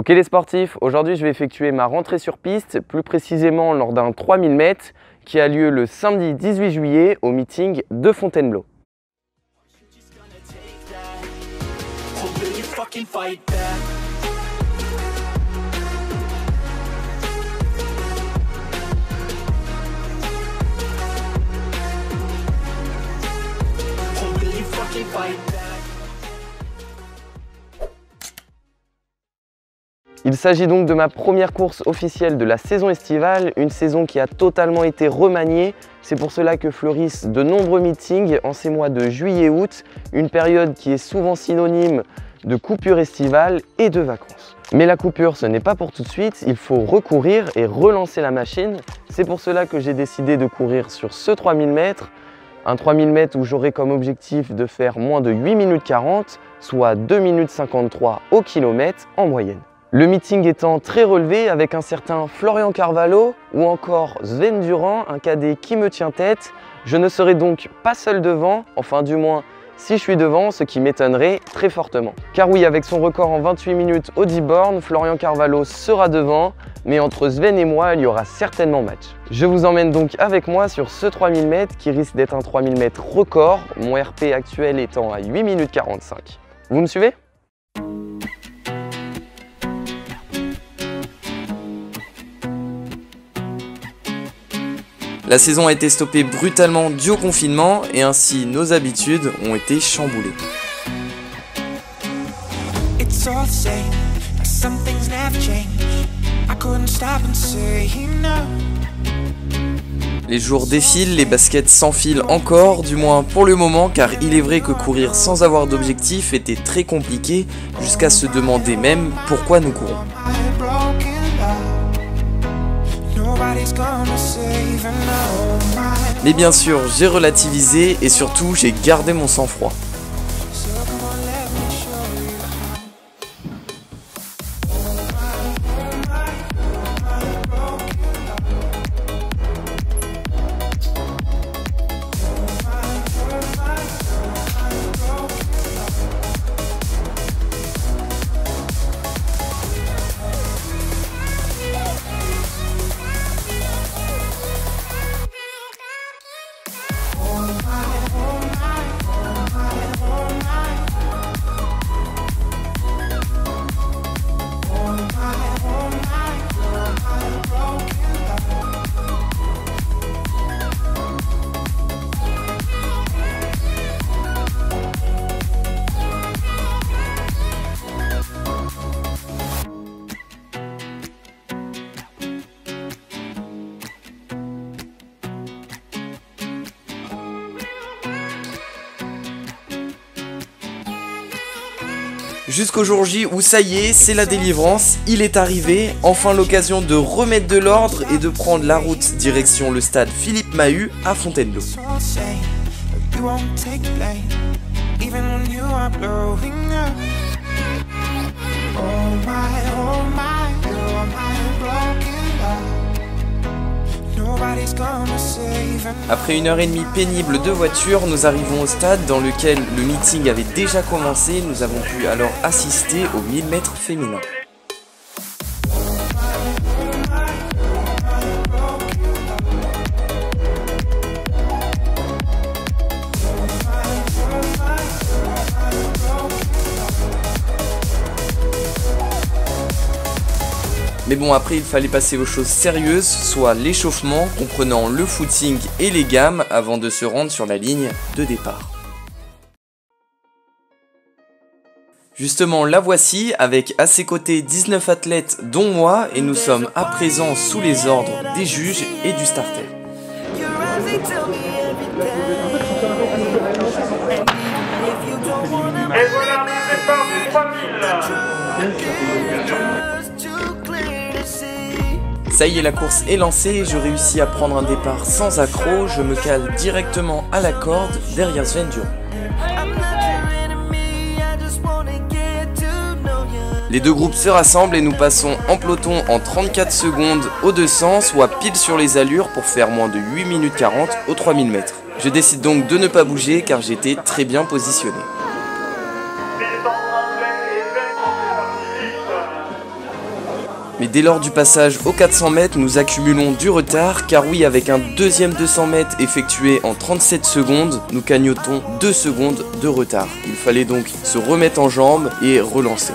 Ok les sportifs, aujourd'hui je vais effectuer ma rentrée sur piste, plus précisément lors d'un 3000 mètres qui a lieu le samedi 18 juillet au meeting de Fontainebleau. Il s'agit donc de ma première course officielle de la saison estivale, une saison qui a totalement été remaniée. C'est pour cela que fleurissent de nombreux meetings en ces mois de juillet-août, une période qui est souvent synonyme de coupure estivale et de vacances. Mais la coupure, ce n'est pas pour tout de suite, il faut recourir et relancer la machine. C'est pour cela que j'ai décidé de courir sur ce 3000 mètres, un 3000 mètres où j'aurai comme objectif de faire moins de 8 minutes 40, soit 2 minutes 53 au kilomètre en moyenne. Le meeting étant très relevé avec un certain Florian Carvalho ou encore Sven Durand, un cadet qui me tient tête, je ne serai donc pas seul devant, enfin du moins si je suis devant, ce qui m'étonnerait très fortement. Car oui, avec son record en 28 minutes au 10 bornes, Florian Carvalho sera devant, mais entre Sven et moi, il y aura certainement match. Je vous emmène donc avec moi sur ce 3000 mètres qui risque d'être un 3000 mètres record, mon RP actuel étant à 8 minutes 45. Vous me suivez ? La saison a été stoppée brutalement dû au confinement et ainsi nos habitudes ont été chamboulées. Les jours défilent, les baskets s'enfilent encore, du moins pour le moment, car il est vrai que courir sans avoir d'objectif était très compliqué, jusqu'à se demander même pourquoi nous courons. Mais bien sûr, j'ai relativisé et surtout j'ai gardé mon sang-froid. Jusqu'au jour J où ça y est, c'est la délivrance, il est arrivé, enfin l'occasion de remettre de l'ordre et de prendre la route direction le stade Philippe Mahut à Fontainebleau. Après 1h30 pénible de voiture, nous arrivons au stade dans lequel le meeting avait déjà commencé. Nous avons pu alors assister aux 1000 mètres féminins. Mais bon, après il fallait passer aux choses sérieuses, soit l'échauffement comprenant le footing et les gammes avant de se rendre sur la ligne de départ. Justement, la voici avec à ses côtés 19 athlètes dont moi et nous sommes à présent sous les ordres des juges et du starter. Et voilà le départ du 3000. Ça y est, la course est lancée et je réussis à prendre un départ sans accroc. Je me cale directement à la corde derrière Sven Durand. Les deux groupes se rassemblent et nous passons en peloton en 34 secondes aux 200, soit pile sur les allures pour faire moins de 8 minutes 40 aux 3000 mètres. Je décide donc de ne pas bouger car j'étais très bien positionné. Mais dès lors du passage aux 400 mètres, nous accumulons du retard, car oui, avec un deuxième 200 mètres effectué en 37 secondes, nous cagnotons 2 secondes de retard. Il fallait donc se remettre en jambes et relancer.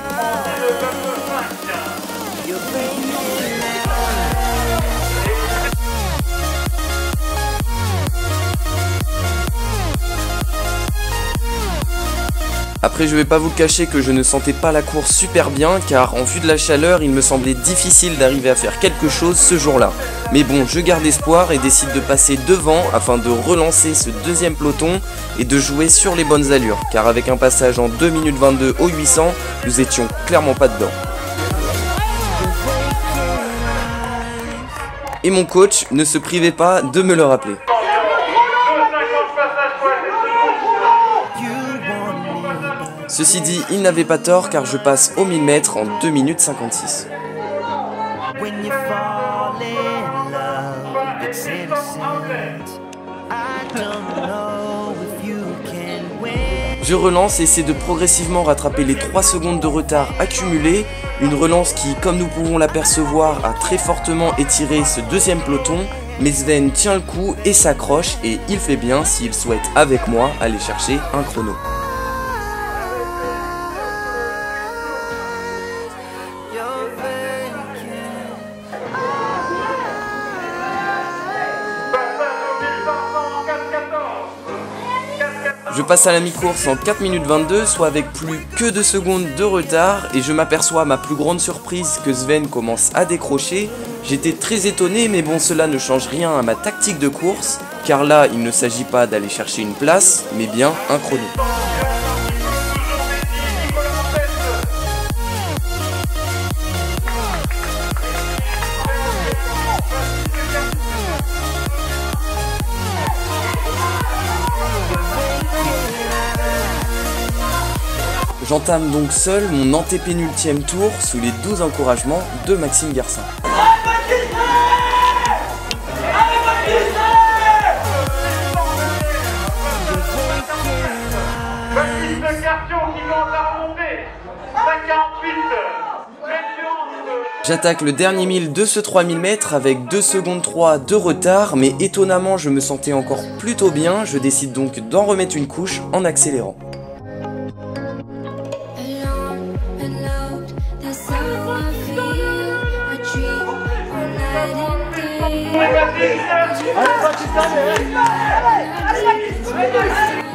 Après, je vais pas vous le cacher que je ne sentais pas la course super bien, car en vue de la chaleur, il me semblait difficile d'arriver à faire quelque chose ce jour-là. Mais bon, je garde espoir et décide de passer devant afin de relancer ce deuxième peloton et de jouer sur les bonnes allures, car avec un passage en 2 minutes 22 au 800, nous étions clairement pas dedans. Et mon coach ne se privait pas de me le rappeler. Ceci dit, il n'avait pas tort car je passe au 1000 mètres en 2 minutes 56. Je relance et essaie de progressivement rattraper les 3 secondes de retard accumulés. Une relance qui, comme nous pouvons l'apercevoir, a très fortement étiré ce deuxième peloton. Mais Sven tient le coup et s'accroche et il fait bien s'il souhaite avec moi aller chercher un chrono. Je passe à la mi-course en 4 minutes 22, soit avec plus que 2 secondes de retard, et je m'aperçois à ma plus grande surprise que Sven commence à décrocher. J'étais très étonné, mais bon, cela ne change rien à ma tactique de course, car là, il ne s'agit pas d'aller chercher une place, mais bien un chrono. J'entame donc seul mon antépénultième tour sous les 12 encouragements de Maxime Garcin. J'attaque le dernier 1000 de ce 3000 mètres avec 2 secondes 3 de retard, mais étonnamment je me sentais encore plutôt bien, je décide donc d'en remettre une couche en accélérant.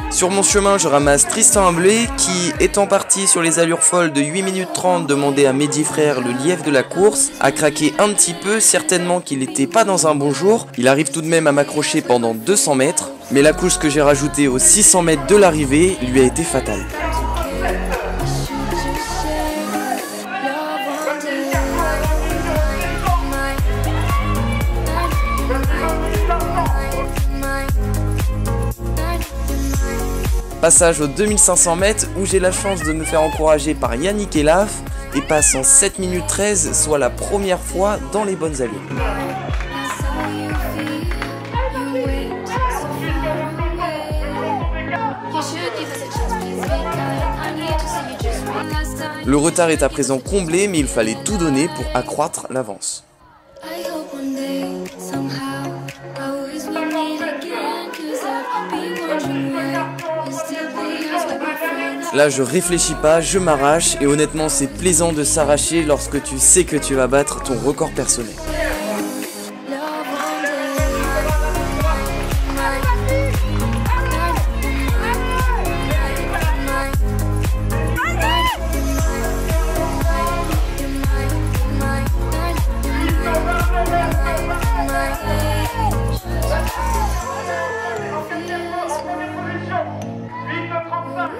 Sur mon chemin, je ramasse Tristan Humblé qui, étant parti sur les allures folles de 8 minutes 30 demander à Mehdi Frère, le lièvre de la course, a craqué un petit peu, certainement qu'il n'était pas dans un bon jour. Il arrive tout de même à m'accrocher pendant 200 mètres, mais la couche que j'ai rajoutée aux 600 mètres de l'arrivée lui a été fatale. Passage aux 2500 mètres où j'ai la chance de me faire encourager par Yannick Elaf et passe en 7 minutes 13, soit la première fois dans les bonnes allures. Le retard est à présent comblé, mais il fallait tout donner pour accroître l'avance. Là je réfléchis pas, je m'arrache et honnêtement c'est plaisant de s'arracher lorsque tu sais que tu vas battre ton record personnel.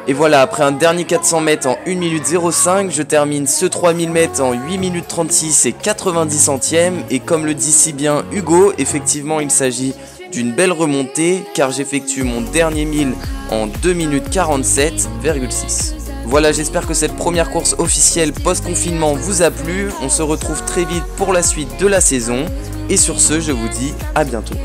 Et voilà, après un dernier 400 mètres en 1 minute 05, je termine ce 3000 mètres en 8 minutes 36 et 90 centièmes. Et comme le dit si bien Hugo, effectivement il s'agit d'une belle remontée car j'effectue mon dernier 1000 en 2 minutes 47,6. Voilà, j'espère que cette première course officielle post-confinement vous a plu. On se retrouve très vite pour la suite de la saison. Et sur ce, je vous dis à bientôt.